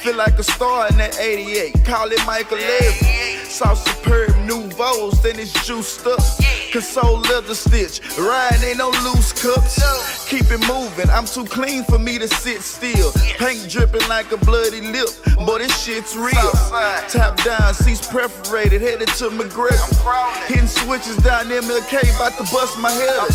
Feel like a star in that 88. Call it Michael Le'Cabriolet. Saw superb nouveaus, then it's juiced up. Console leather stitch. Riding ain't no loose cups. Keep it moving. I'm too clean for me to sit still. Paint dripping like a bloody lip. Boy, this shit's real. Top down, seats perforated. Headed to McGregor. Hitting switches down MLK. About to bust my head up.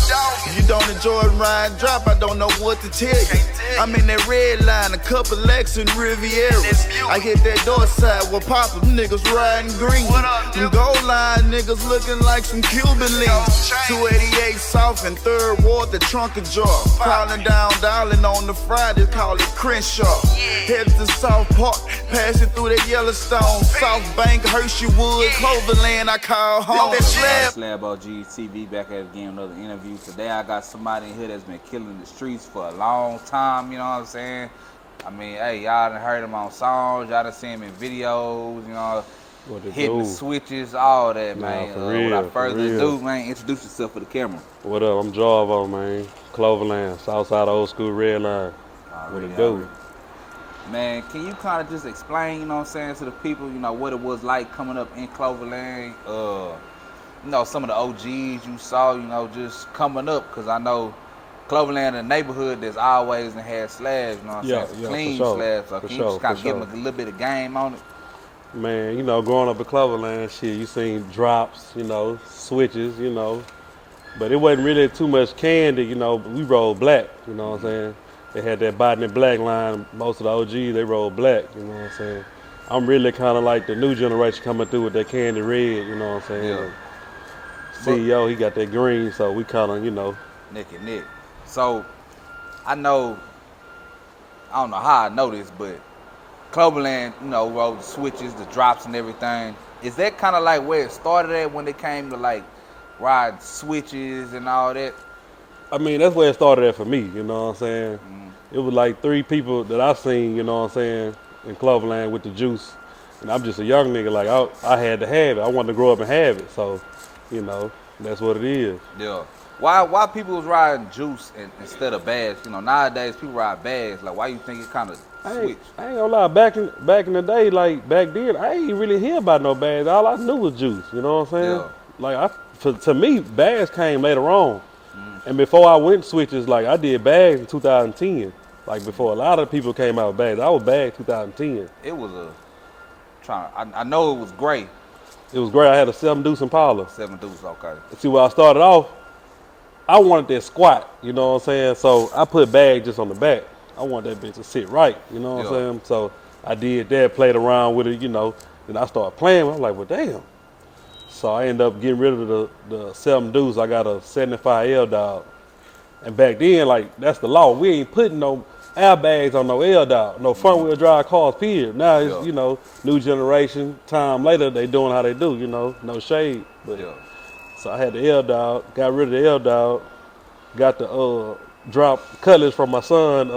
If you don't enjoy ride drop, I don't know what to tell you. I'm in that Redline, a couple Lex and Rivieras. I hit that door side where Papa niggas riding green. Them gold line niggas looking like some Cuban links. 288 South and 3rd Ward, the trunk of jar. Crawling down Darling on the Friday, call it Crenshaw. Headed to South Park, passing through that Yellowstone. South Bank, Hersheywood, Cloverland, I call home. That Slab. SlabOgsTv back at again, another interview. Today I got somebody in here that's been killing the streets for a long time, you know what I'm saying? I mean, hey, y'all done heard him on songs, y'all done seen him in videos, you know, hitting the switches, all that, man. Without further ado, man, introduce yourself for the camera. What up? I'm Jarvo, man. Cloverland, Southside old school Redline. What it do? Man, can you kind of just explain, you know what I'm saying, to the people, you know, what it was like coming up in Cloverland? You know, some of the OGs you saw, you know, just coming up, because I know Cloverland, a neighborhood that's always had slabs, you know what I'm saying? Clean slabs. So can you just kind of give them a little bit of game on it? Man, you know, growing up in Cloverland, shit, you seen drops, you know, switches, you know. But it wasn't really too much candy, you know. We rolled black, you know what I'm saying? They had that botany black line. Most of the OGs, they rolled black, you know what I'm saying? I'm really kind of like the new generation coming through with that candy red, you know what I'm saying? Yeah. CEO, he got that green, so we kind of, you know. Nick and Nick. So, I know, I don't know how I know this, but Cloverland, you know, rolled the switches, the drops and everything. Is that kind of like where it started at when they came to like ride switches and all that? I mean, that's where it started at for me, you know what I'm saying? It was like 3 people that I seen, you know what I'm saying, in Cloverland with the juice. And I'm just a young nigga, like I had to have it. I wanted to grow up and have it, so, you know, that's what it is. Yeah. Why people was riding juice instead of bags? You know, nowadays people ride bags. Like, why you think it kind of switched? I ain't gonna lie, back in the day, like back then, I ain't really hear about no bags. All I knew was juice, you know what I'm saying? Yeah. Like, to me, bags came later on. And before I went switches, like I did bags in 2010. Like before a lot of people came out with bags. I was bag 2010. It was I know it was great. It was great. I had a 7 deuce Impala. 7 deuce, okay. See, where I started off, I wanted that squat, you know what I'm saying? So I put bag just on the back. I want that bitch to sit right, you know what I'm saying? So I did that, played around with it, you know. Then I started playing with it. I'm like, well, damn. So I ended up getting rid of the 7 deuce. I got a 75 L dog. And back then, like, that's the law. We ain't putting no airbags on no L dog, no front wheel drive cars, period. Now it's, you know, new generation, time later, they doing how they do, you know, no shade. But so I had the L dog, got rid of the L dog, got the drop cutlass from my son,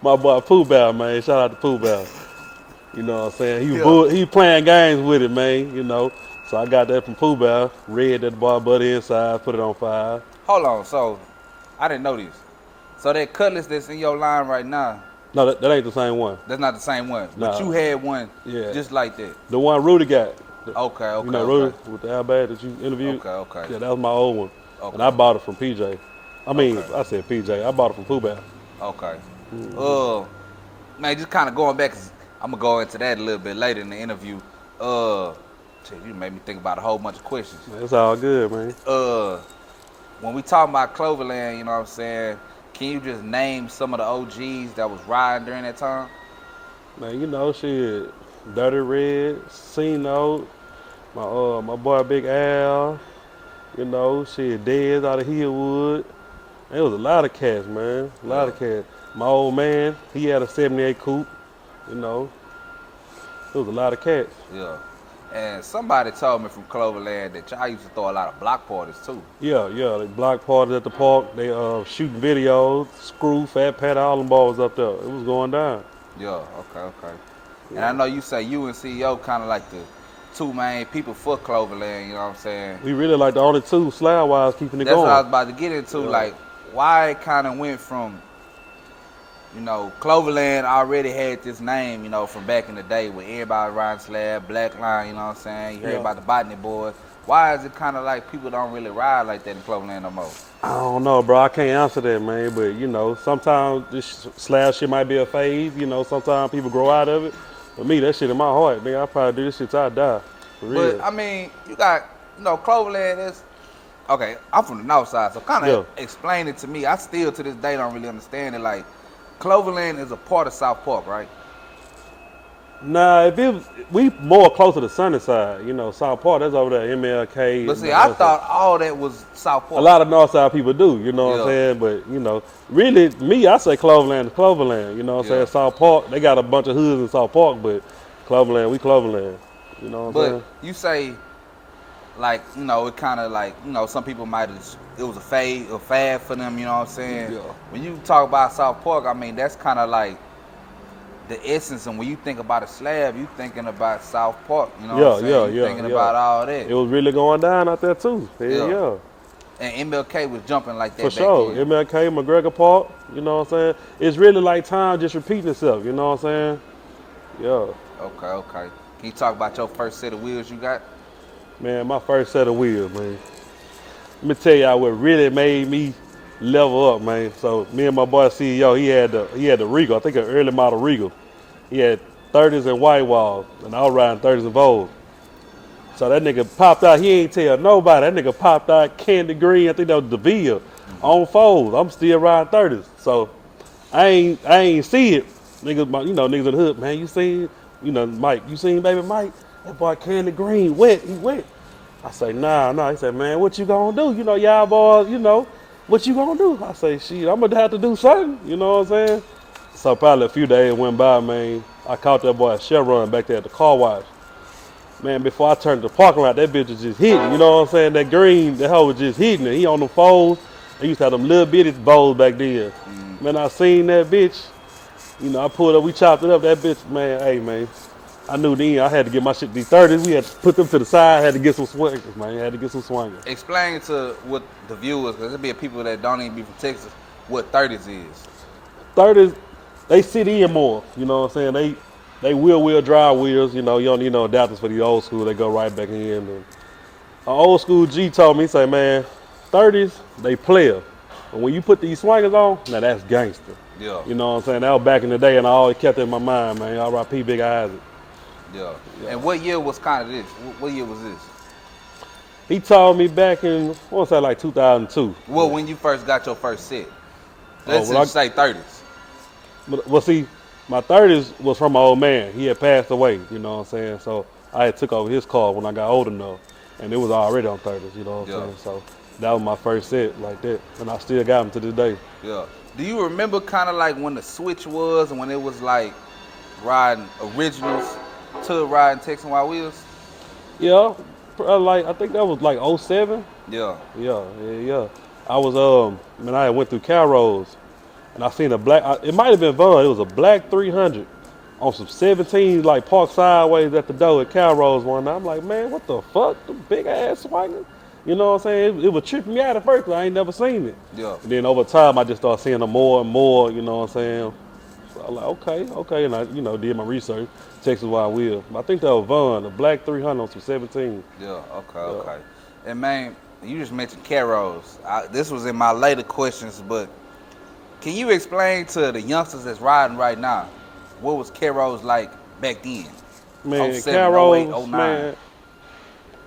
my boy Pooh Bear, man. Shout out to Pooh Bear. You know what I'm saying? He playing games with it, man, you know. So I got that from Pooh Bear, read that boy buddy inside, put it on fire. Hold on, so I didn't know this. So that cutlass that's in your line right now. No, that ain't the same one. That's not the same one. But you had one just like that. The one Rudy got. Okay. You know Rudy with the airbag that you interviewed? Okay. Yeah, that was my old one. Okay. And I bought it from PJ. I mean, I said PJ. I bought it from Pooh Bear. Okay. Man, just kind of going back, 'cause I'm gonna go into that a little bit later in the interview. You made me think about a whole bunch of questions. That's all good, man. When we talk about Cloverland, you know what I'm saying, can you just name some of the OGs that was riding during that time? Man, you know, shit, Dirty Red, C-Note, my boy Big Al, you know, shit, Dez out of Hillwood. There was a lot of cats, man, a lot of cats. My old man, he had a 78 coupe, you know. There was a lot of cats. Yeah. And somebody told me from Cloverland that y'all used to throw a lot of block parties too. Yeah, they block parties at the park. They shooting videos, Screw, Fat Pat, all them balls up there. It was going down. Yeah, okay. Yeah. And I know you say you and CEO kind of like the 2 main people for Cloverland, you know what I'm saying? We really like the only 2 slab-wise keeping it going. That's going. what I was about to get into, like why it kind of went from you know, Cloverland already had this name, you know, from back in the day when everybody riding slab, black line, you know what I'm saying? You heard about the Botany boys. Why is it kind of like people don't really ride like that in Cloverland no more? I don't know, bro. I can't answer that, man. But, you know, sometimes this slab shit might be a phase. You know, sometimes people grow out of it. For me, that shit in my heart, nigga. I probably do this shit till I die. For real. But, I mean, you got, you know, Cloverland is, okay, I'm from the north side, so kind of explain it to me. I still, to this day, don't really understand it. Like, Cloverland is a part of South Park, right? Nah, if it was, we more closer to Sunnyside, you know, South Park, that's over there, MLK. But see, I thought all that was South Park. A lot of Northside people do, you know what I'm saying? But, you know, really, me, I say Cloverland is Cloverland, you know what I'm saying? South Park, they got a bunch of hoods in South Park, but Cloverland, we Cloverland, you know what I'm saying? But you say, like, you know, it kind of like, you know, some people might have, it was a fad for them, you know what I'm saying? Yeah. When you talk about South Park, I mean, that's kind of like the essence, and when you think about a slab, you thinking about South Park, you know what I'm saying? You thinking about all that. It was really going down out there too. Yeah. And MLK was jumping like that. For sure. Then. MLK, McGregor Park, you know what I'm saying? It's really like time just repeating itself, you know what I'm saying? Yeah. Okay. Can you talk about your first set of wheels you got? Man, my first set of wheels, man. Let me tell y'all what really made me level up, man. So me and my boy CEO, he had the Regal, I think an early model Regal. He had 30s and white walls, and I was riding 30s and Vogue. So that nigga popped out, he ain't tell nobody. That nigga popped out candy green, I think that was DeVille, on folds. I'm still riding 30s. So I ain't see it. Niggas, you know, niggas in the hood, man, you seen, you know, Mike, you seen baby Mike? That boy candy green, wet, he wet. I say, nah. He said, man, what you gonna do? You know, y'all boys, you know, what you gonna do? I say, shit, I'm gonna have to do something, you know what I'm saying? So probably a few days went by, man. I caught that boy Chevron back there at the car wash. Man, before I turned the parking lot, that bitch was just hitting, you know what I'm saying? That green, that hoe was just hitting it. He on the folds. They used to have them little bitty bowls back then. Man, I seen that bitch. You know, I pulled up, we chopped it up, that bitch, man, hey, man. I knew then I had to get my shit, these 30s, we had to put them to the side, had to get some swingers, man. Had to get some swingers. Explain to what the viewers, because there'll be people that don't even be from Texas, what 30s is. 30s, they sit in more, you know what I'm saying? They wheel drive wheels, you know, you don't need no adapters for the old school, they go right back in. And an old school G told me, he said, man, 30s, they player. But when you put these swingers on, now that's gangster. Yeah. You know what I'm saying? That was back in the day, and I always kept it in my mind, man. R.I.P. Big Isaac. Yeah. And what year was kind of this? What year was this? He told me back in, I want to say like 2002. Well, when you first got your first set. Let's just say 30s. Well, see, my 30s was from my old man. He had passed away, you know what I'm saying? So I had took over his car when I got old enough, and it was already on 30s, you know what I'm saying? So that was my first set like that, and I still got them to this day. Yeah. Do you remember kind of like when the switch was and when it was like riding originals to riding Texan Wild Wheels? Yeah, like I think that was like 07. Yeah. I was man, I went through Carros, and I seen a black. It might have been Vaughn. It was a black 300 on some 17, like parked sideways at the door at Carros one night. I'm like, man, what the fuck? The big ass swinging. You know what I'm saying? It was tripping me out at first because I ain't never seen it. Yeah. And then over time, I just started seeing them more and more. You know what I'm saying? So I'm like, okay, and I, you know, did my research. Texas Wild Wheel. I think that was Vaughn, a black 300 on some 17. Yeah. Okay. And man, you just mentioned Carros. This was in my later questions, but can you explain to the youngsters that's riding right now what was Carros like back then? Man, 07, Carros, 08, 09. man.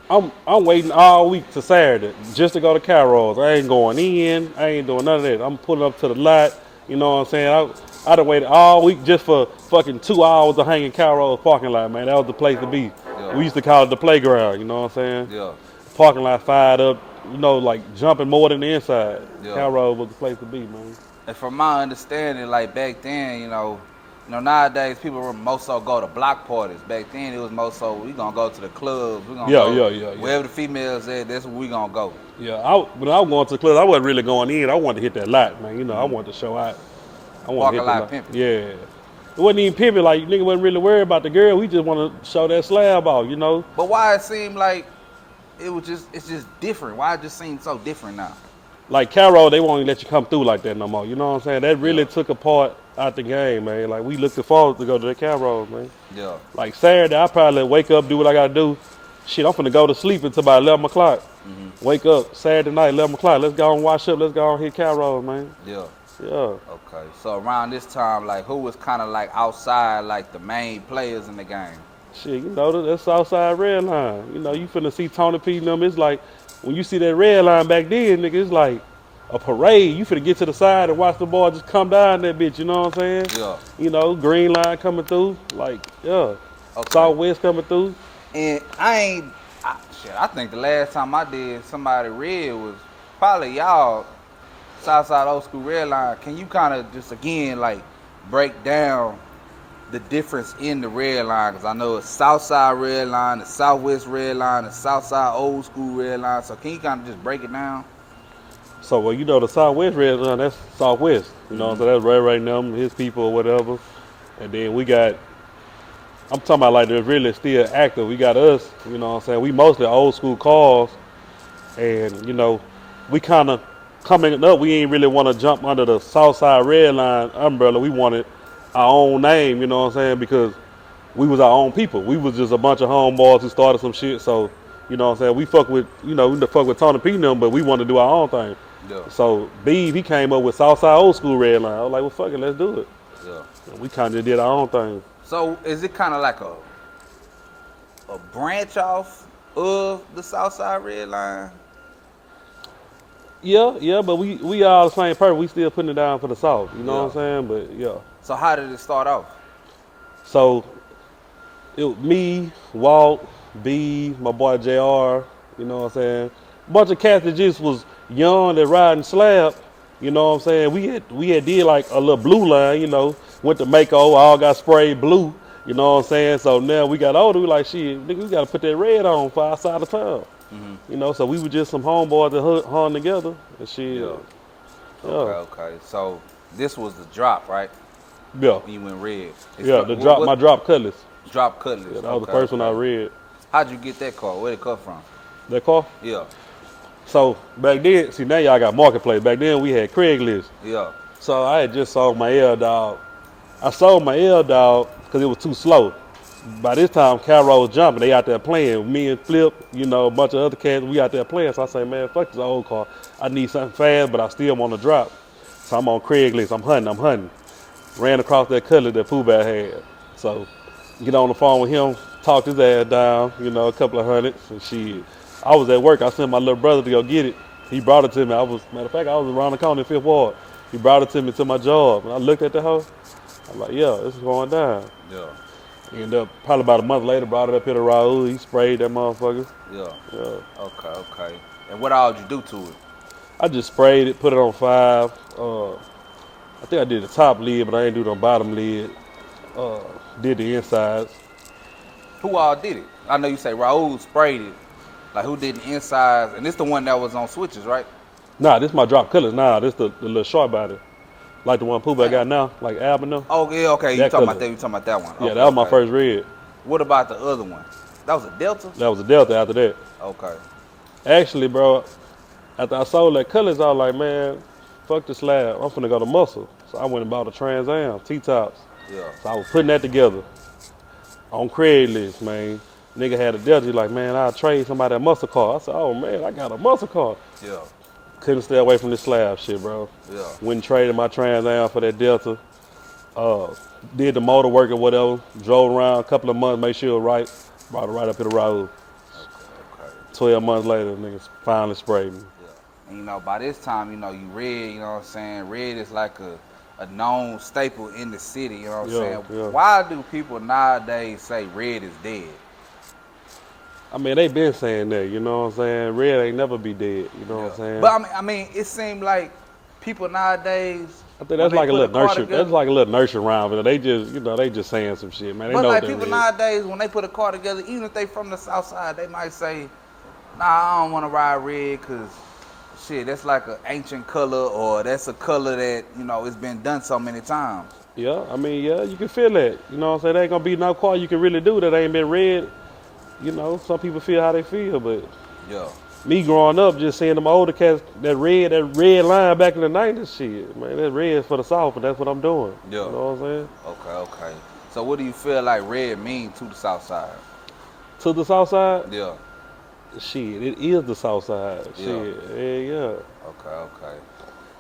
I'm waiting all week to Saturday just to go to Carros. I ain't going in. I ain't doing none of that. I'm pulling up to the lot. You know what I'm saying? I done waited all week just for fucking 2 hours to hang in Carros parking lot, man. That was the place to be. Yeah. We used to call it the playground. You know what I'm saying? Yeah. Parking lot fired up. You know, like jumping more than the inside. Yeah. Carros was the place to be, man. And from my understanding, like back then, you know, nowadays people were more so go to block parties. Back then it was more so we gonna go to the clubs. We gonna go wherever the females at, that's where we gonna go. Yeah, when I was going to the clubs, I wasn't really going in. I wanted to hit that lot, man. You know, I wanted to show out. I wanted to hit lot pimping. Yeah. It wasn't even pimping. Like, nigga wasn't really worried about the girl. We just want to show that slab off, you know? But why it seemed like it's just different? Why it just seems so different now? Like Carros, they won't even let you come through like that no more. You know what I'm saying? That really took apart out the game, man. Like, we looking forward to go to the Carros, man. Yeah. Like, Saturday, I probably wake up, do what I got to do. Shit, I'm finna go to sleep until about 11 o'clock. Wake up Saturday night, 11 o'clock. Let's go and wash up. Let's go and hit Carros, man. Yeah. Yeah. Okay. So around this time, like, who was kind of like outside, like the main players in the game? Shit, you know, that's Southside Redline. You know, you finna see Tony P and them. It's like, when you see that Redline back then, nigga, it's like a parade. You finna get to the side and watch the ball just come down that bitch, you know what I'm saying? Yeah. You know, green line coming through. Like, yeah. Okay. Southwest coming through. And I think the last time I did somebody red was probably y'all, Southside Old School Redline. Can you kind of just again like break down the difference in the Redline? Because I know it's Southside Redline, the Southwest Redline, the Southside Old School Redline. So can you kind of just break it down? So, well, you know, the Southwest Redline, that's Southwest. You know, so that's Ray and them, his people or whatever. And then we got, I'm talking about like they're really still active. We got us, you know what I'm saying? We mostly old school cars. And, you know, we kind of coming up, we ain't really want to jump under the Southside Redline umbrella. We wanted our own name, you know what I'm saying? Because we was our own people. We was just a bunch of homeboys who started some shit. So, you know what I'm saying? We fuck with, you know, we fuck with Tony P and them, but we want to do our own thing. Yeah. So, Beatz, he came up with Southside Old School Redline. I was like, well, fuck it, let's do it. Yeah. And we kind of did our own thing. So is it kind of like a branch off of the Southside Redline? Yeah, but we all the same person. We still putting it down for the South. You know what I'm saying? But yeah. So how did it start off? So it was me, Walt, B, my boy JR. You know what I'm saying? A bunch of cats that just was young that riding slab. You know what I'm saying? We had did like a little blue line. You know, went to Mako, all got sprayed blue. You know what I'm saying? So now we got older. We like, shit, nigga, we gotta put that red on for our side of town. You know, so we were just some homeboys that hung together and shit. Yeah. Okay. So this was the drop, right? Yeah. When you went red. My drop Cutlass. Drop Cutlass. Yeah, that was the first one I read. How'd you get that car? Where'd it come from? That car? Yeah. So back then, see now y'all got Marketplace. Back then we had Craigslist. Yeah. So I had just sold my L Dog. I sold my L Dog because it was too slow. By this time, Carros jumping. They out there playing. Me and Flip, you know, a bunch of other cats, we out there playing. So I say, man, fuck this old car. I need something fast, but I still want to drop. So I'm on Craigslist. I'm hunting. Ran across that Cutlass that Pooh Bear had. So get on the phone with him, talked his ass down, you know, a couple of hundreds and shit. I was at work. I sent my little brother to go get it. He brought it to me. Matter of fact, I was around the corner in Fifth Ward. He brought it to me to my job. And I looked at the house. I'm like, yeah, this is going down. Yeah. Ended up probably about a month later, brought it up here to Raul. He sprayed that motherfucker. Yeah. Okay. And what all did you do to it? I just sprayed it, put it on 5. I think I did the top lid, but I ain't do the bottom lid. Did the insides. Who all did it? I know you say Raul sprayed it. Like who did the insides? And this the one that was on switches, right? Nah, this my drop Cutlass. Nah, this the little short body. Like the one Pooh Bear got now, like Avenue. Oh, yeah, okay. You talking about that one. Yeah, that was my first red. What about the other one? That was a Delta? That was a Delta after that. Okay. Actually, bro, after I sold that Cutlass, I was like, man, fuck the slab. I'm finna go to muscle. So I went and bought a Trans Am, T-tops. Yeah. So I was putting that together on Craigslist, man. Nigga had a Delta, he like, man, I'll trade somebody a muscle car. I said, oh, man, I got a muscle car. Yeah. Couldn't stay away from this slab shit, bro. Yeah. Went and traded my Trans Am for that Delta. Did the motor work or whatever. Drove around a couple of months, made sure it was right. Brought it right up here to Raul. Okay. 12 months later, niggas finally sprayed me. Yeah. And you know, by this time, you know, you red, you know what I'm saying? Red is like a known staple in the city, you know what I'm saying? Yeah. Why do people nowadays say red is dead? I mean, they been saying that, you know what I'm saying? Red ain't never be dead, you know what I'm saying? But I mean, it seemed like people nowadays. I think that's like a little nurture. That's like a little nurture round, but they just, you know, they just saying some shit, man. They but know like that people red. nowadays, when they put a car together, even if they from the south side, they might say, "Nah, I don't want to ride red because shit, that's like an ancient color, or that's a color that you know it's been done so many times." Yeah, I mean, yeah, you can feel that. You know what I'm saying? There ain't gonna be no car you can really do that ain't been red. You know, some people feel how they feel, but yeah. me growing up, just seeing them older cats, that red line back in the 90s, shit, man, that red's for the South, and that's what I'm doing. Yeah. You know what I'm saying? Okay. So what do you feel like red mean to the South Side? To the South Side? Yeah. Shit, it is the South Side. Shit, yeah. Okay.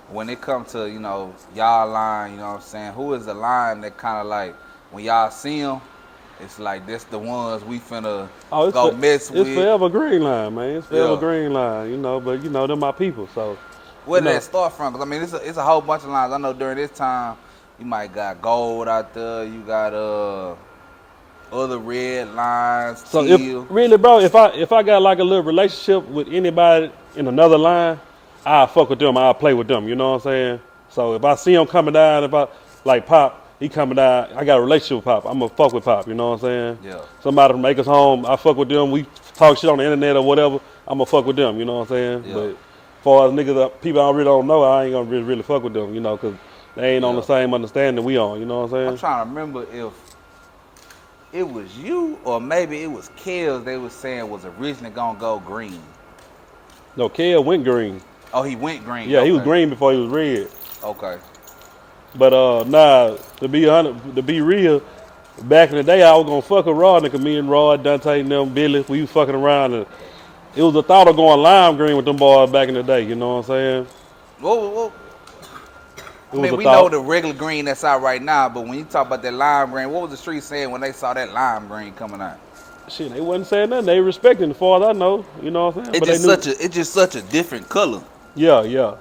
When it comes to, you know, y'all line, you know what I'm saying, who is the line that kind of like, when y'all see them, it's like, this the ones we finna go mess with? It's forever Green Line, man. It's forever Green Line, you know, but, you know, they're my people, so. Where did that start from? Because, I mean, it's a whole bunch of lines. I know during this time, you might got Gold out there, you got other red lines, so teal. Really, bro, if I got like a little relationship with anybody in another line, I'll fuck with them, I'll play with them, you know what I'm saying? So if I see him coming down, if I, like Pop, he coming down, I got a relationship with Pop, I'm gonna fuck with Pop, you know what I'm saying? Yeah. Somebody from Acres Home, I fuck with them, we talk shit on the internet or whatever, I'm gonna fuck with them, you know what I'm saying? Yeah. But as far as niggas, people I really don't know, I ain't gonna really fuck with them, you know, cause they ain't on the same understanding we on, you know what I'm saying? I'm trying to remember if it was you or maybe it was Kells they was saying was originally gonna go green. No, Kel went green. Oh, he went green. Yeah, he was green before he was red. Okay. But nah, to be real, back in the day I was gonna fuck with Rod, nigga. Me and Rod, Dante and them, Billy, we was fucking around, and it was the thought of going lime green with them boys back in the day, you know what I'm saying? Whoa. I mean, we know the regular green that's out right now, but when you talk about that lime green, what was the street saying when they saw that lime green coming out? Shit, they wasn't saying nothing. They respecting as far as I know, you know what I'm saying? It's just such a different color. Yeah.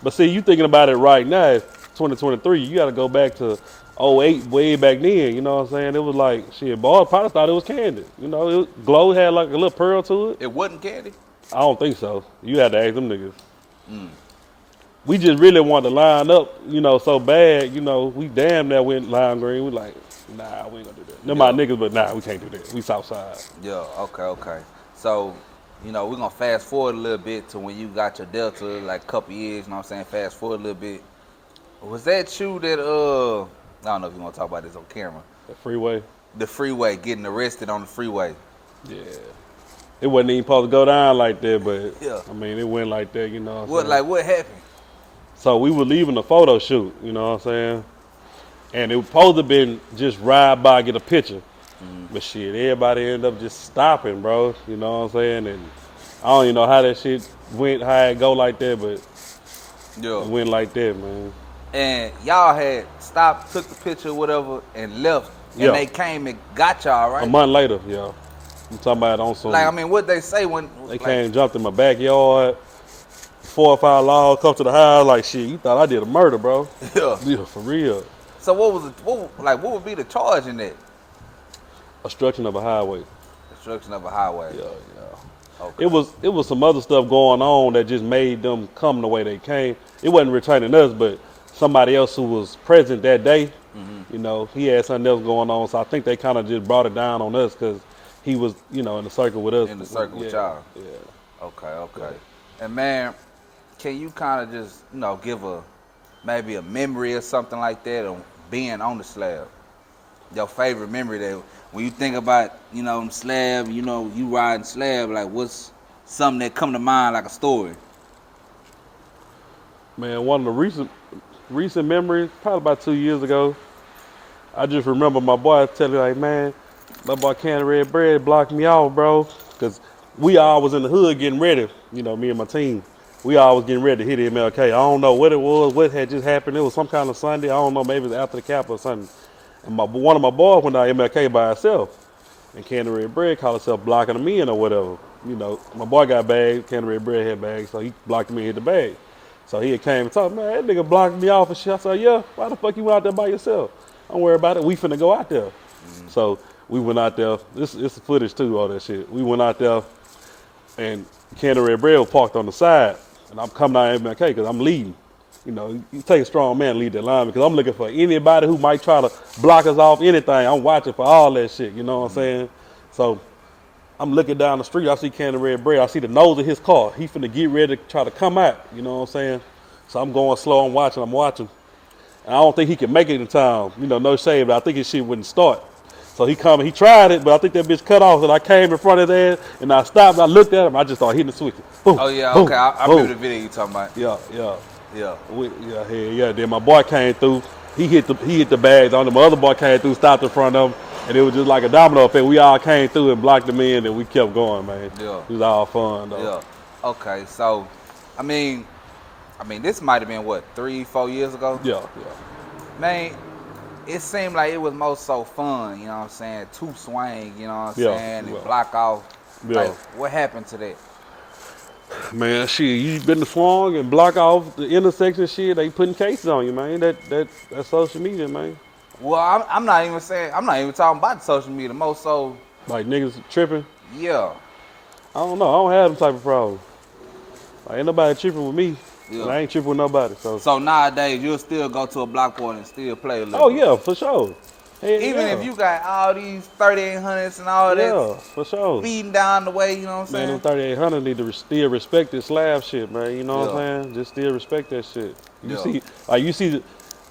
But see, you thinking about it right now, it's 2023, you gotta go back to 08, way back then, you know what I'm saying? It was like, shit, boys probably thought it was candy. You know, Glow had like a little pearl to it. It wasn't candy? I don't think so. You had to ask them niggas. We just really wanted to line up, you know, so bad, you know, we damn near went lime green. We like, nah, we ain't gonna do that. Them my niggas, but nah, we can't do that. We Southside. Yeah, okay. So, you know, we're gonna fast forward a little bit to when you got your Delta, like a couple years, you know what I'm saying? Fast forward a little bit. Was that you that, I don't know if you want to talk about this on camera. The freeway? The freeway, getting arrested on the freeway. Yeah. It wasn't even supposed to go down like that, but yeah. I mean, it went like that, you know what happened? So we were leaving a photo shoot, you know what I'm saying? And it was supposed to have been just ride by, get a picture. But shit, everybody ended up just stopping, bro. You know what I'm saying? And I don't even know how that shit went, how it go like that, but it went like that, man. And y'all had stopped, took the picture, whatever, and left. And they came and got y'all, right? A month later, yeah. I'm talking about on some. Like, I mean, what they say when they came and jumped in my backyard. 4 or 5 laws come to the house, like, shit, you thought I did a murder, bro. Yeah, for real. So what would be the charge in that? Obstruction of a highway. Obstruction of a highway. Yeah. Okay. It was some other stuff going on that just made them come the way they came. It wasn't returning us, but somebody else who was present that day, you know, he had something else going on. So I think they kind of just brought it down on us because he was, you know, in the circle with us. In the circle with y'all. Yeah. Okay. Yeah. And man, can you kind of just, you know, give maybe a memory or something like that of being on the slab? Your favorite memory that when you think about, you know, slab, you know, you riding slab, like what's something that come to mind like a story? Man, one of the recent memories, probably about 2 years ago, I just remember my boy telling me, like, man, my boy Candy Red Bread blocked me off, bro, because we all was in the hood getting ready, you know, me and my team. We all was getting ready to hit MLK. I don't know what it was, what had just happened. It was some kind of Sunday. I don't know, maybe it was after the cap or something. And one of my boys went out MLK by himself. And Candy Red Bread called himself blocking me in or whatever. You know, my boy got bags, Candy Red Bread had bags, so he blocked me and hit the bag. So he came and talked, man, that nigga blocked me off and shit. I said, yeah, why the fuck you went out there by yourself? Don't worry about it. We finna go out there. So we went out there. It's footage too, all that shit. We went out there and Candy Red Bread was parked on the side. And I'm coming out of MLK because I'm leading. You know, you take a strong man to lead that line because I'm looking for anybody who might try to block us off anything. I'm watching for all that shit, you know what I'm saying? So I'm looking down the street. I see Candy Red Bread. I see the nose of his car. He finna get ready to try to come out, you know what I'm saying? So I'm going slow. I'm watching. And I don't think he can make it in time. You know, no shade, but I think his shit wouldn't start. So he tried it, but I think that bitch cut off, and I came in front of his ass, and I stopped, and I looked at him, I just started hitting the switches. Boom, Oh yeah, boom, okay. I remember the video you talking about. Yeah. Yeah. Yeah. Then my boy came through. He hit the bags on him. My other boy came through, stopped in front of him, and it was just like a domino effect. We all came through and blocked them in, and we kept going, man. Yeah. It was all fun, though. Yeah. Okay, so, I mean, this might have been what, 3-4 years ago? Yeah. Man, it seemed like it was most so fun. You know what I'm saying? Two swing. You know what I'm saying? And block off. Yeah. Like, what happened to that? Man, shit, you been to swung and block off the intersection shit, they putting cases on you, man. That's social media, man. Well, I'm not even talking about the social media. Most so. Like niggas tripping? Yeah. I don't know. I don't have them type of problems. Like, ain't nobody tripping with me. Yeah. And I ain't tripping with nobody. So nowadays, you'll still go to a block party and still play a little Oh, bit. Yeah, for sure. Even if you got all these 3800s and all that. Yeah, for sure. Feeding down the way, you know what I'm saying? Man, them 3800 need to still respect this slab shit, man. You know what I'm saying? Just still respect that shit. You see,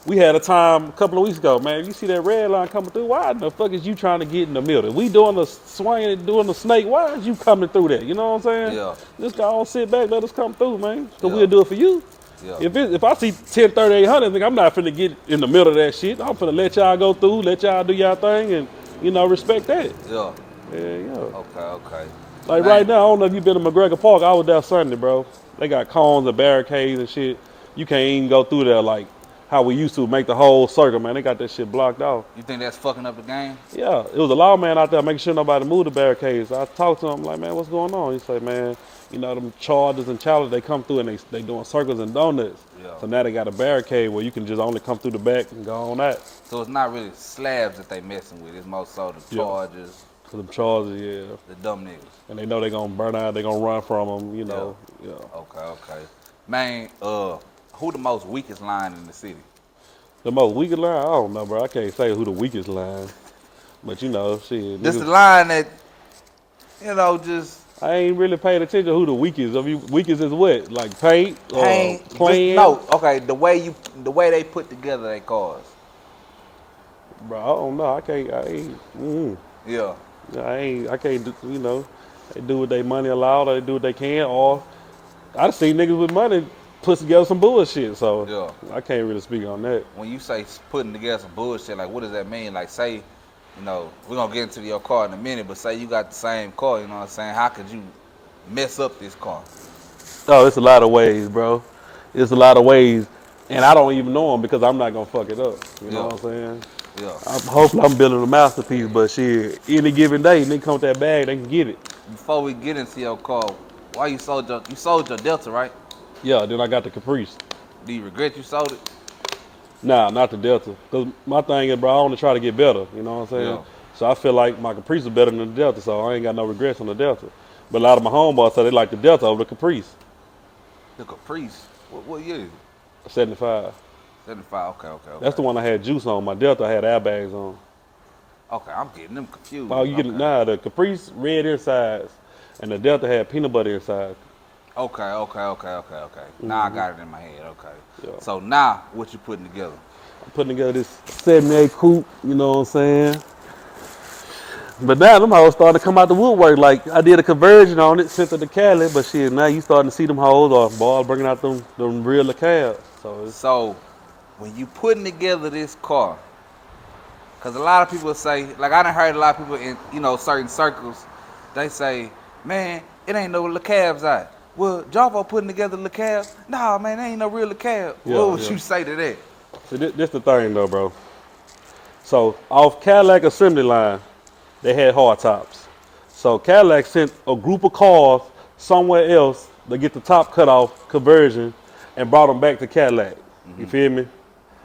we had a time a couple of weeks ago, man. You see that red line coming through? Why the fuck is you trying to get in the middle? We doing the swinging, doing the snake. Why is you coming through that? You know what I'm saying? Yeah. Just go on, sit back, let us come through, man. Cause we'll do it for you. Yeah. If I see 10 3800, think I'm not finna get in the middle of that shit. I'm finna let y'all go through, let y'all do y'all thing, and respect that. Yeah. Yeah. Okay. Like right now, I don't know if you been to McGregor Park. I was there Sunday, bro. They got cones and barricades and shit. You can't even go through there like how we used to make the whole circle, man. They got that shit blocked off. You think that's fucking up the game? Yeah, it was a lawman out there making sure nobody moved the barricades. I talked to him like, man, what's going on? He said, man, you know, them chargers and challenges, they come through and they doing circles and donuts. Yeah. So now they got a barricade where you can just only come through the back and go on that. So it's not really slabs that they messing with. It's most so the chargers. So them chargers, yeah. The dumb niggas. And they know they gonna burn out, they gonna run from them, you know. Yeah. Okay. Man, who the most weakest line in the city? The most weakest line? I don't know, bro. I can't say who the weakest line. But you know, shit. This the line that, you know, just... I ain't really paid attention to who the weakest. I mean, weakest is what? Like paint or playing? No, okay, the way they put together their cars. Bro, I don't know. I can't do, you know, they do what they money allow, they do what they can, or I seen niggas with money put together some bullshit, so I can't really speak on that. When you say putting together some bullshit, like what does that mean? Like say, you know, we're gonna get into your car in a minute, but say you got the same car, you know what I'm saying? How could you mess up this car? Oh, it's a lot of ways, bro. It's a lot of ways, and I don't even know them because I'm not gonna fuck it up. You know what I'm saying? Yeah. Hopefully I'm building a masterpiece, but shit, any given day, nigga come with that bag, they can get it. Before we get into your car, why you sold your Delta, right? Yeah, then I got the Caprice. Do you regret you sold it? Nah, not the Delta. Cause my thing is, bro, I want to try to get better. You know what I'm saying? Yeah. So I feel like my Caprice is better than the Delta, so I ain't got no regrets on the Delta. But a lot of my homeboys say they like the Delta over the Caprice. The Caprice? What year is it? 75. 75, okay. That's the one I had juice on. My Delta I had airbags on. Okay, I'm getting them confused. Oh, the Caprice red insides, and the Delta had peanut butter inside. Okay. Mm-hmm. Now I got it in my head, okay. Yeah. So now, what you putting together? I'm putting together this 78 coupe, you know what I'm saying? But now them hoes starting to come out the woodwork. Like, I did a conversion on it, sent it to Cali, but shit, now you starting to see them hoes or boys bringing out them real Le'Cab. So, when you putting together this car, because a lot of people say, like I done heard a lot of people in, you know, certain circles, they say, man, it ain't no Le'Cabs out. Well, Jarvo putting together Le'Cab? Nah, man, there ain't no real Le'Cab. What would you say to that? See, this the thing though, bro. So, off Cadillac assembly line, they had hard tops. So Cadillac sent a group of cars somewhere else to get the top cut off conversion and brought them back to Cadillac. Mm-hmm. You feel me?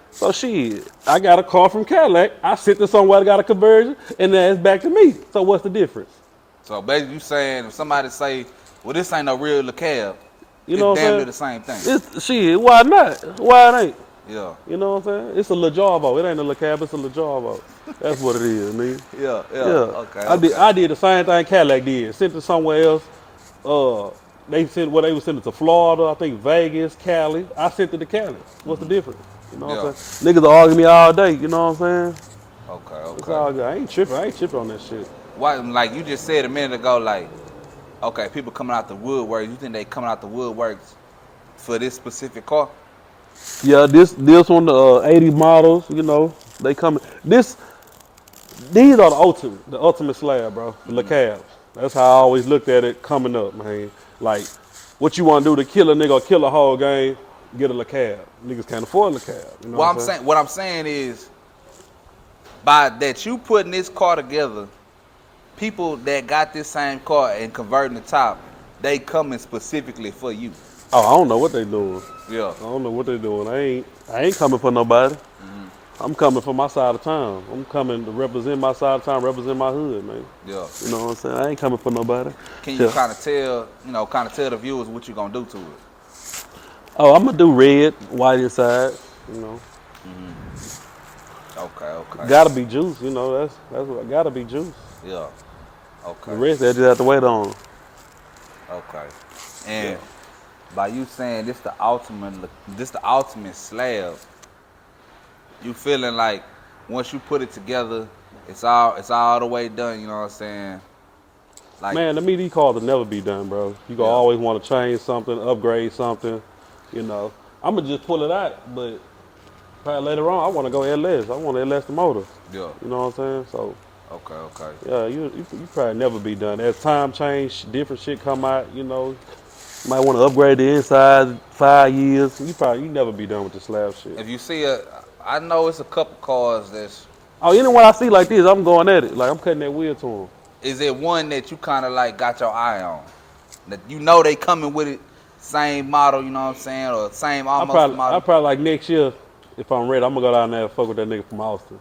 So shit, I got a car from Cadillac. I sent it somewhere that got a conversion, and then it's back to me. So what's the difference? So basically, you saying if somebody say, "Well, this ain't no real Le'Cab," you know, it's damn near the same thing. It's shit. Why not? Why it ain't? Yeah. You know what I'm saying? It's a Jarvo. It ain't a Le'Cab. It's a Jarvo. That's what it is, man. Yeah. Okay. I did the same thing Cadillac did. Sent it somewhere else. They was sending it to Florida, I think Vegas, Cali. I sent it to Cali. What's the difference? You know what I'm saying? Niggas are arguing me all day, you know what I'm saying? Okay. It's all good. I ain't tripping on that shit. Why, like you just said a minute ago, like, okay, people coming out the woodwork. You think they coming out the woodworks for this specific car? Yeah, this one, the 80 models, you know, they coming. These are the ultimate slab, bro. The Le'Cabs. That's how I always looked at it coming up, man. Like, what you want to do to kill a nigga or kill a whole game? Get a Le'Cab. Niggas can't afford a Le'Cab. You know what I'm saying is, by that you putting this car together, people that got this same car and converting the top, they coming specifically for you. Oh, I don't know what they doing. Yeah. I don't know what they doing. I ain't coming for nobody. I'm coming for my side of town. I'm coming to represent my side of town, represent my hood, man. Yeah. You know what I'm saying? I ain't coming for nobody. Can you kind of tell the viewers what you gonna do to it? Oh, I'm gonna do red, white inside, you know. Okay. Gotta be juice, you know. That's what gotta be juice. Yeah. Okay. The rest they just have to wait on. Okay. And by you saying this the ultimate slab, you feeling like once you put it together, it's all the way done, you know what I'm saying? Like, man, to me these cars will never be done, bro. You gonna always want to change something, upgrade something, you know. I'm gonna just pull it out, but probably later on I want to go LS. I want to LS the motor. Yeah. You know what I'm saying? So. Okay. Yeah, you probably never be done. As time change, different shit come out, you know. You might want to upgrade the inside 5 years. You never be done with the slab shit. If you see I know it's a couple cars that's. Oh, you know what I see like this, I'm going at it. Like I'm cutting that wheel to them. Is it one that you kind of like got your eye on? That you know they coming with it, same model, you know what I'm saying, or same model? I probably like next year, if I'm ready, I'm gonna go down there and fuck with that nigga from Austin.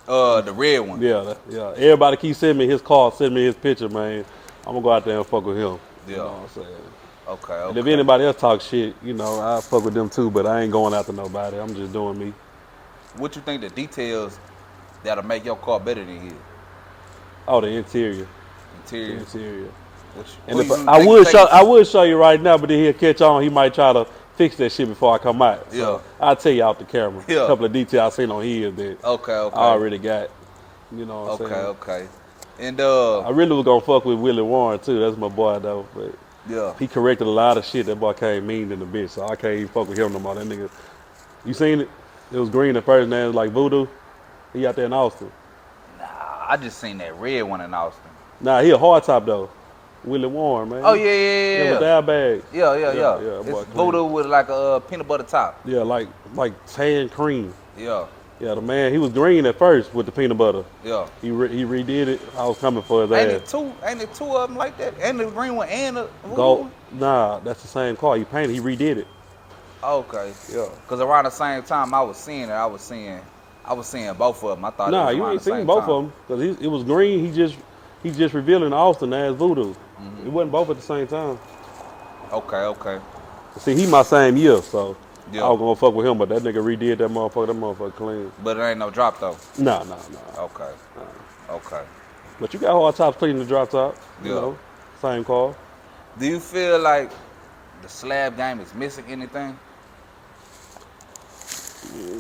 The red one. Yeah. Everybody keep sending me his car, sending me his picture, man. I'm gonna go out there and fuck with him. Yeah. You know what I'm saying? Okay. And if anybody else talk shit, you know, I fuck with them too, but I ain't going after nobody. I'm just doing me. What you think the details that'll make your car better than his? Oh, the interior. The interior. I would show you right now, but then he'll catch on. He might try to fix that shit before I come out. So I'll tell you out the camera. Yeah. A couple of details I seen on his that okay. I already got. You know what I'm saying? Okay. And I really was gonna fuck with Willie Warren too. That's my boy though. But he corrected a lot of shit. That boy came mean in the bitch, so I can't even fuck with him no more. That nigga. You seen it? It was green at first, now it's like voodoo. He out there in Austin. Nah, I just seen that red one in Austin. Nah, he a hard top though. Willie Warren, man. Oh yeah. With the airbag. Yeah. It's voodoo with like a peanut butter top. Yeah, like tan cream. Yeah. Yeah, the man, he was green at first with the peanut butter. Yeah. He redid it. I was coming for his ass. Ain't it two of them like that? And the green one and the gold. Nah, that's the same car. He painted. He redid it. Okay. Yeah. Cause around the same time I was seeing it, I was seeing both of them. I thought. Nah, you ain't seen both of them. Cause it was green. He just revealing Austin as voodoo. It wasn't both at the same time. Okay. See, he my same year, so. I was gonna fuck with him, but that nigga redid that motherfucker clean. But it ain't no drop though? Nah. Okay. But you got hard tops clean the drop top, you know, same car. Do you feel like the slab game is missing anything?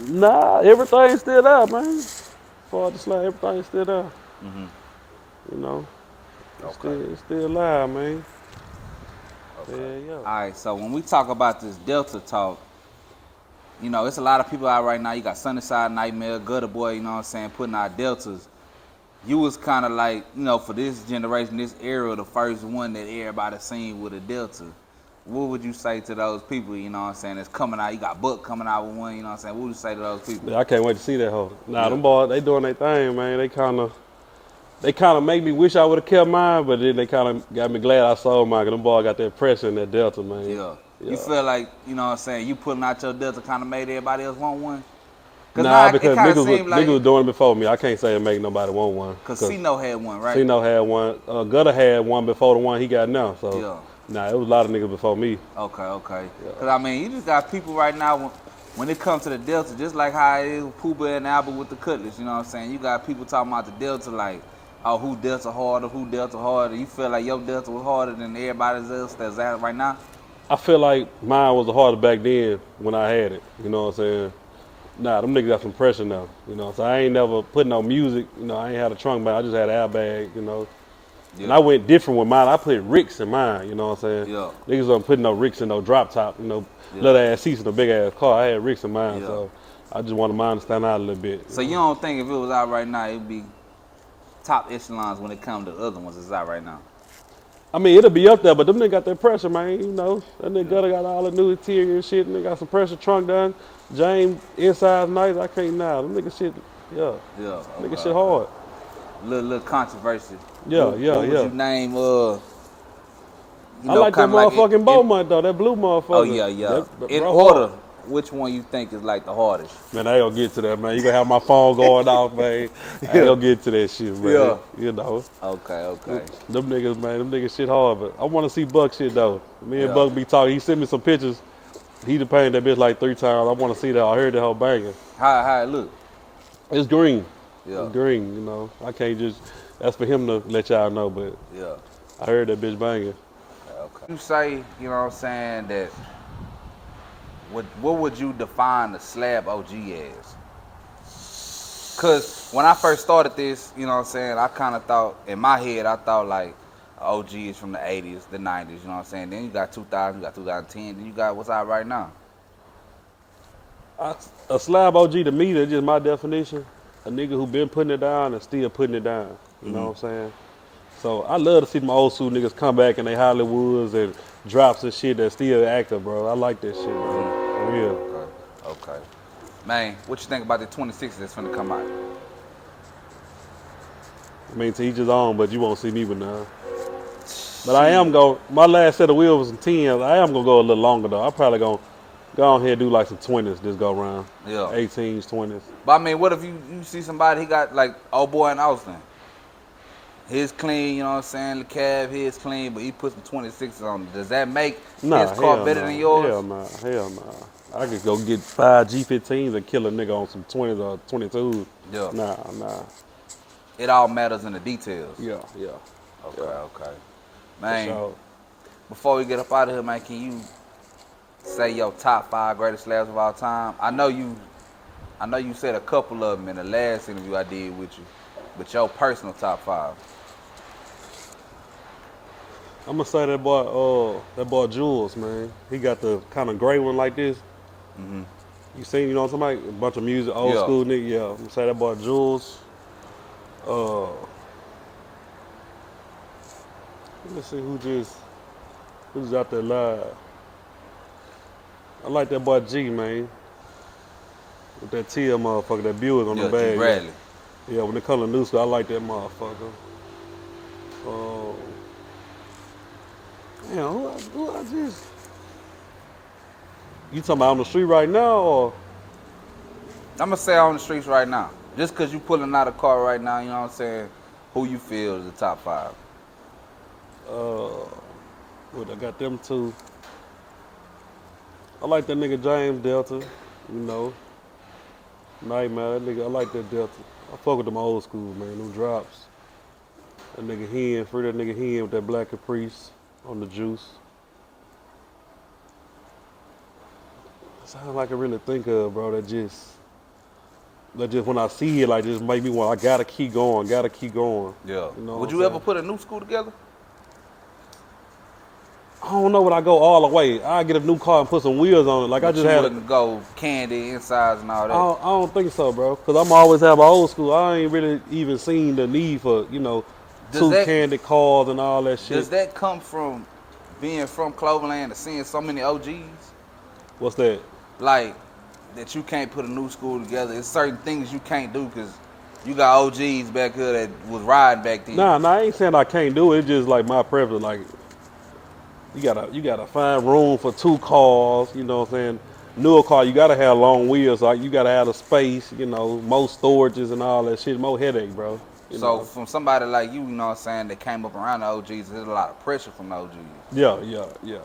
Nah, everything's still there, man. As far as the slab, everything's still there. You know, it's still alive, man. Okay. Yeah. All right, so when we talk about this Delta talk, you know, it's a lot of people out right now. You got Sunnyside Nightmare, Gutter Boy, you know what I'm saying, putting out Deltas. You was kind of like, you know, for this generation, this era, the first one that everybody seen with a Delta. What would you say to those people, you know what I'm saying, that's coming out? You got Buck coming out with one, you know what I'm saying. What would you say to those people? Yeah, I can't wait to see that hoe. Nah, them boys, they doing their thing, man. They kind of make me wish I would have kept mine, but then they kind of got me glad I sold mine, because them boys got that pressure in that Delta, man. Yeah. You feel like, you know what I'm saying, you putting out your Delta kind of made everybody else want one? Nah, because niggas was doing it before me. I can't say it make nobody want one. Because C-No had one, right? C-No had one. Gutter had one before the one he got now. So, nah, it was a lot of niggas before me. Okay. Because, I mean, you just got people right now, when it comes to the Delta, just like how it is with Pooba and Albert with the Cutlass, you know what I'm saying? You got people talking about the Delta like, oh, who Delta harder? You feel like your Delta was harder than everybody else that's out right now? I feel like mine was the harder back then when I had it. You know what I'm saying? Nah, them niggas got some pressure now, you know. So I ain't never put no music, you know. I ain't had a trunk bag. I just had an airbag, you know. Yeah. And I went different with mine. I put Ricks in mine, you know what I'm saying? Yeah. Niggas don't put no Ricks in no drop top, you know, little ass seats in a big ass car. I had Ricks in mine, so I just wanted mine to stand out a little bit. So you don't think if it was out right now, it'd be top echelons when it comes to the other ones that's out right now? I mean, it'll be up there, but them niggas got that pressure, man, you know. That nigga got all the new interior and shit, and they got some pressure trunk done. James inside nice, I can't now. Them niggas shit, okay. Nigga shit hard. Little controversy. What would you name I like that motherfucking Beaumont though, that blue motherfucker. Oh yeah. In order, which one you think is like the hardest? Man, I ain't gonna get to that, man. You gonna have my phone going off, man. I ain't gonna get to that shit, man. Yeah. You know. Okay. Them niggas shit hard, but I wanna see Buck shit though. Me and Buck be talking. He sent me some pictures. He done painted that bitch like 3 times. I wanna see that. I heard the whole banging. How it look? It's green. Yeah. It's green, you know. I can't just, that's for him to let y'all know, but I heard that bitch banging. Okay. You say, you know what I'm saying, that what would you define the Slab OG as? Cause when I first started this, you know what I'm saying, I kind of thought, in my head, I thought like OG is from the 80s, the 90s, you know what I'm saying? Then you got 2000, you got 2010, then you got what's out right now. A Slab OG to me, that's just my definition. A nigga who been putting it down and still putting it down. You know what I'm saying? So I love to see them old school niggas come back in they Hollywoods and drops and shit that still active, bro. I like that shit, bro. For real. Okay. Man, what you think about the 26 that's finna come out? I mean, to each his own, but you won't see me with none. But I am going, my last set of wheels was some 10s. I am gonna go a little longer though. I'm probably gonna go on here and do like some 20s this go around. Yeah. 18s, 20s. But I mean, what if you see somebody, he got like old boy in Austin. His clean, you know what I'm saying? The cab, his clean, but he put some 26s on it. Does that make his car better than yours? Hell nah. I could go get 5 G15s and kill a nigga on some 20s or 22s. Yeah. Nah. It all matters in the details. Yeah. Okay. Man, sure. Before we get up out of here, man, can you say your top 5 greatest slabs of all time? I know you said a couple of them in the last interview I did with you, but your personal top 5. I'm gonna say that boy Jules, man. He got the kind of gray one like this. Mm-hmm. You seen, you know what I'm talking about? A bunch of music, old school nigga. Yeah, I'm gonna say that boy Jules. Let's see who's out there live. I like that boy G, man. With that TL motherfucker, that Buick on the bag. Bradley. Yeah, when it comes to new school, I like that motherfucker. Who I just... You talking about on the street right now, or? I'm gonna say on the streets right now. Just cause you pulling out a car right now, you know what I'm saying? Who you feel is the top 5? I got them 2. I like that nigga James Delta, you know. Nightmare, that nigga, I like that Delta. I fuck with them old school, man, them drops. That nigga Hen, free that nigga Hen with that black Caprice on the juice. That's all I can really think of, bro, that just when I see it, like, just make me want, I gotta keep going. Yeah. You know Would you ever put a new school together? I don't know when I go all the way. I get a new car and put some wheels on it. Like, but I just you wouldn't go candy insides and all that. I don't think so, bro. Cause I'm always have an old school. I ain't really even seen the need for, you know, candy cars and all that shit. Does that come from being from Cloverland and seeing so many OGs? What's that? Like, that you can't put a new school together. It's certain things you can't do because you got OGs back here that was riding back then. Nah, I ain't saying I can't do it. It's just like my preference. Like, you gotta find room for 2 cars. You know what I'm saying? Newer car, you gotta have long wheels. Like, you gotta have the space. You know, more storages and all that shit. More headache, bro. You know? From somebody like you know what I'm saying, that came up around the OGs, there's a lot of pressure from the OGs. Yeah.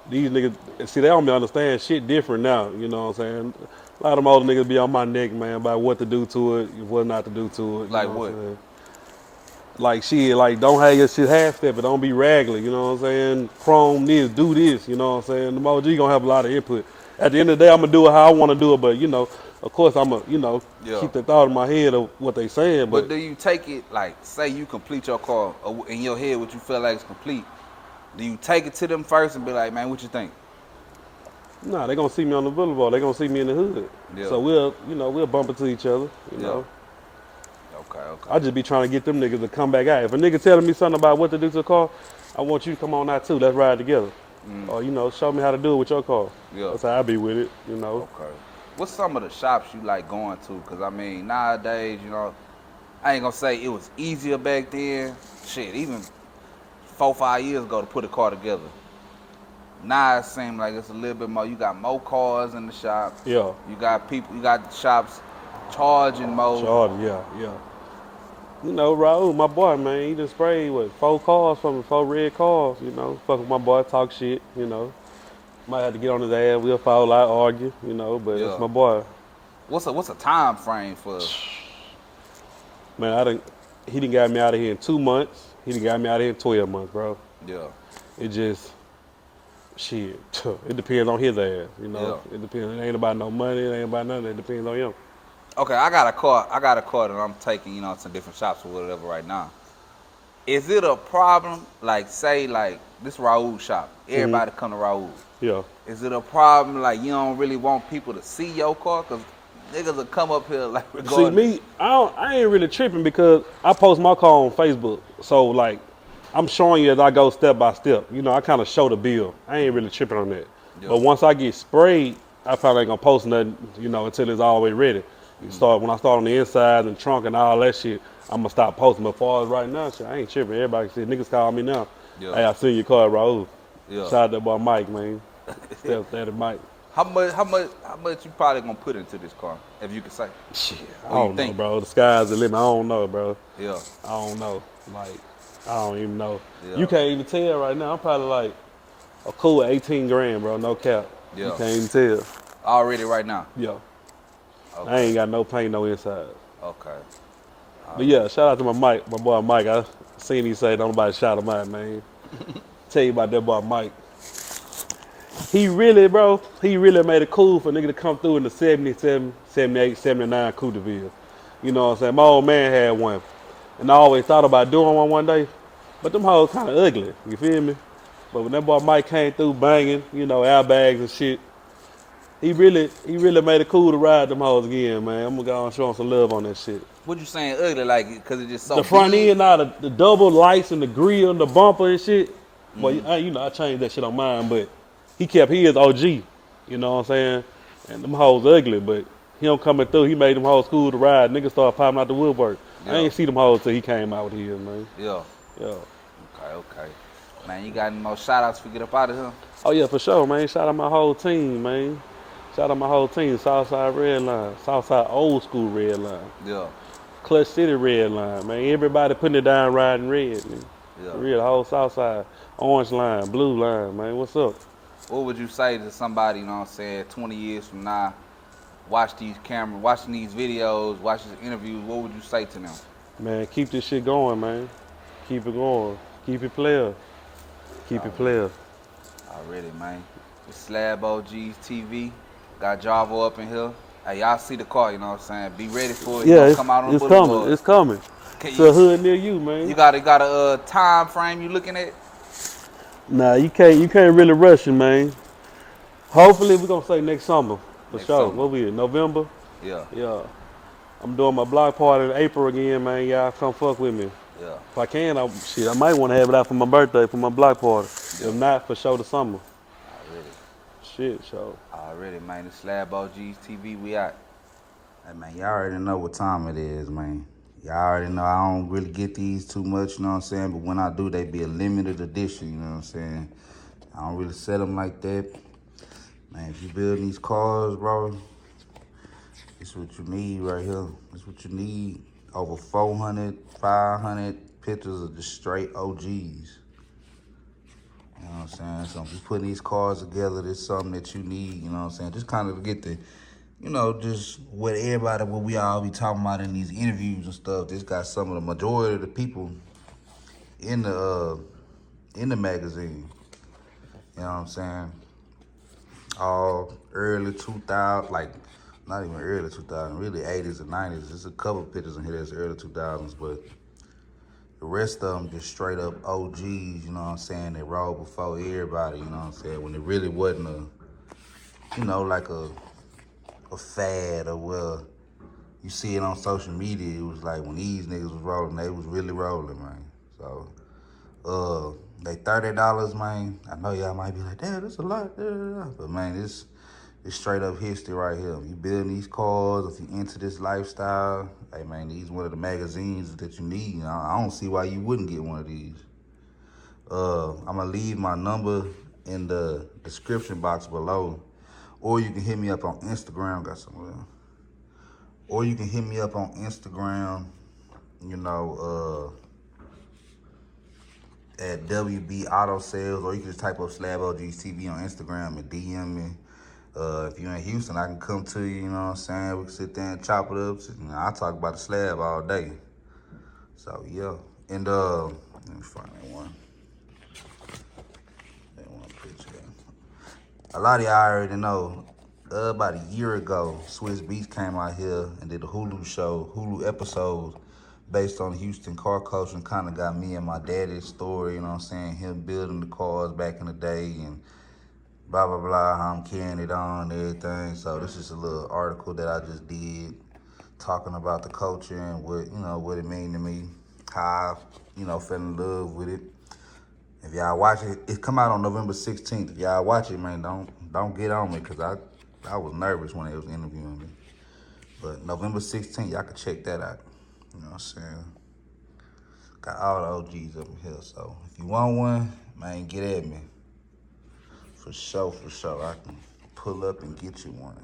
These niggas, see, they don't understand shit different now. You know what I'm saying? A lot of them older niggas be on my neck, man, about what to do to it, what not to do to it. Like what? Like shit, like don't have your shit half step, but don't be raggedy, you know what I'm saying? Chrome this, do this, you know what I'm saying? The OG gonna have a lot of input. At the end of the day, I'm gonna do it how I wanna do it, but you know, of course, I'm keep the thought in my head of what they saying. But do you take it, like, say you complete your car, or in your head what you feel like is complete, do you take it to them first and be like, man, what you think? Nah, they gonna see me on the boulevard. They gonna see me in the hood. Yeah. So we'll bump into each other, you know. Okay. I just be trying to get them niggas to come back out. If a nigga telling me something about what to do to the car, I want you to come on out too. Let's ride together. Or, show me how to do it with your car. Yeah. That's how I be with it, you know. Okay. What's some of the shops you like going to? Because, I mean, nowadays, I ain't going to say it was easier back then. Shit, even 4-5 years ago to put a car together. Now it seems like it's a little bit more. You got more cars in the shop. Yeah. You got shops charging more. Charging, yeah. Raul, my boy, man, he just sprayed, 4 cars from me, 4 red cars, Fuck with my boy, talk shit, Might have to get on his ass, we'll fall out, argue, but it's my boy. What's a time frame for? Man, he done got me out of here in 2 months. He done got me out of here in 12 months, bro. Yeah. It just, shit, it depends on his ass, Yeah. It depends, it ain't about no money, it ain't about nothing, it depends on him. Okay, I got a car that I'm taking, to different shops or whatever right now. Is it a problem, say this Raul shop, everybody come to Raul. Yeah. Is it a problem, you don't really want people to see your car? Because niggas will come up here, regardless. See, me, I ain't really tripping because I post my car on Facebook. So, I'm showing you as I go step by step. I kind of show the bill. I ain't really tripping on that. Yeah. But once I get sprayed, I probably ain't going to post nothing, until it's all the way ready. When I start on the inside and trunk and all that shit, I'm gonna stop posting. But as far as right now, shit, I ain't tripping. Everybody see niggas call me now. Yeah. Hey, I seen your car, Raul. Yeah. Shout out that boy Mike, man. Step daddy Mike. How much you probably gonna put into this car, if you could say? Shit, I don't know, bro. The sky's the limit. I don't know, bro. Yeah. I don't know. I don't even know. Yeah. You can't even tell right now. I'm probably a cool 18 grand, bro. No cap. Yeah. You can't even tell. Already right now? Yeah. Okay. I ain't got no paint, no inside. Okay. But yeah, shout out to my boy Mike. I seen he say don't nobody shout him out, man. Tell you about that boy Mike. He really made it cool for a nigga to come through in the 77, 78, 79 Coupe de Ville. You know what I'm saying? My old man had one. And I always thought about doing one day. But them hoes kind of ugly, you feel me? But when that boy Mike came through banging, airbags and shit, he really made it cool to ride them hoes again, man. I'm gonna go and show him some love on that shit. What you saying ugly, because it just so the front end, the double lights and the grill and the bumper and shit. Well, I changed that shit on mine, but he kept his OG. You know what I'm saying? And them hoes ugly, but he don't coming through. He made them hoes cool to ride. Niggas started popping out the woodwork. Yeah. I ain't see them hoes till he came out with his, man. Yeah. Okay. Man, you got any more shout outs to get up out of here? Oh yeah, for sure, man. Shout out my whole team, man. Shout out my whole team, Southside Redline, Southside Old School Redline. Yeah. Clutch City Redline, man. Everybody putting it down riding red, man. Yeah. For real, the whole Southside. Orange line, blue line, man. What's up? What would you say to somebody, 20 years from now, watching these videos, watching these interviews, what would you say to them? Man, keep this shit going, man. Keep it going. Keep it player. Keep it player. Already, man. It's SlabOgsTv. Got Jarvo up in here. Hey, y'all see the car, you know what I'm saying? Be ready for it. Yeah, come out on it's coming. It's coming. It's a hood near you, man. You got a time frame you looking at? Nah, you can't really rush it, man. Hopefully we're gonna say next summer. For sure. What we in? November? Yeah. Yeah. I'm doing my block party in April again, man. Y'all come fuck with me. Yeah. If I can, I might want to have it out for my birthday for my block party. Yeah. If not, for sure the summer. Shit, show. Already, man. It's SlabOgsTv. We out. Hey, man, y'all already know what time it is, man. Y'all already know I don't really get these too much, you know what I'm saying? But when I do, they be a limited edition, you know what I'm saying? I don't really sell them like that. Man, if you build these cars, bro, this is what you need right here. This is what you need. Over 400, 500 pictures of the straight OGs. You know what I'm saying? So if you put these cars together, this is something that you need, you know what I'm saying? Just kind of get the, just what we all be talking about in these interviews and stuff. This got some of the majority of the people in the magazine. You know what I'm saying? All early 2000, like not even early 2000s, really 80s and 90s. There's a couple pictures in here that's early 2000s, but the rest of them just straight up OGs, you know what I'm saying? They rolled before everybody, you know what I'm saying? When it really wasn't a, you know, like a fad or well, you see it on social media, it was like when these niggas was rolling, they was really rolling, man. So, they $30, man. I know y'all might be like, damn, that's a lot. But man, it's straight up history right here. If you building these cars, if you into this lifestyle, hey man, these one of the magazines that you need. I don't see why you wouldn't get one of these. I'm gonna leave my number in the description box below. Or you can hit me up on Instagram, got some. Or you can hit me up on Instagram, you know, at WB Auto Sales, or you can just type up SlabOgsTv on Instagram and DM me. If you're in Houston, I can come to you, you know what I'm saying? We can sit there and chop it up. You know, I talk about the slab all day. So, yeah. And, let me find that one. That one picture. A lot of y'all already know, about a year ago, Swizz Beatz came out here and did a Hulu episode based on Houston car culture, and kind of got me and my daddy's story, you know what I'm saying? Him building the cars back in the day and blah, blah, blah, how I'm carrying it on and everything. So this is a little article that I just did talking about the culture and what, you know, what it mean to me, how I, you know, fell in love with it. If y'all watch it, it come out on November 16th. If y'all watch it, man, don't get on me, because I was nervous when they was interviewing me. But November 16th, y'all can check that out. You know what I'm saying? Got all the OGs up in here. So if you want one, man, get at me. For sure, I can pull up and get you one.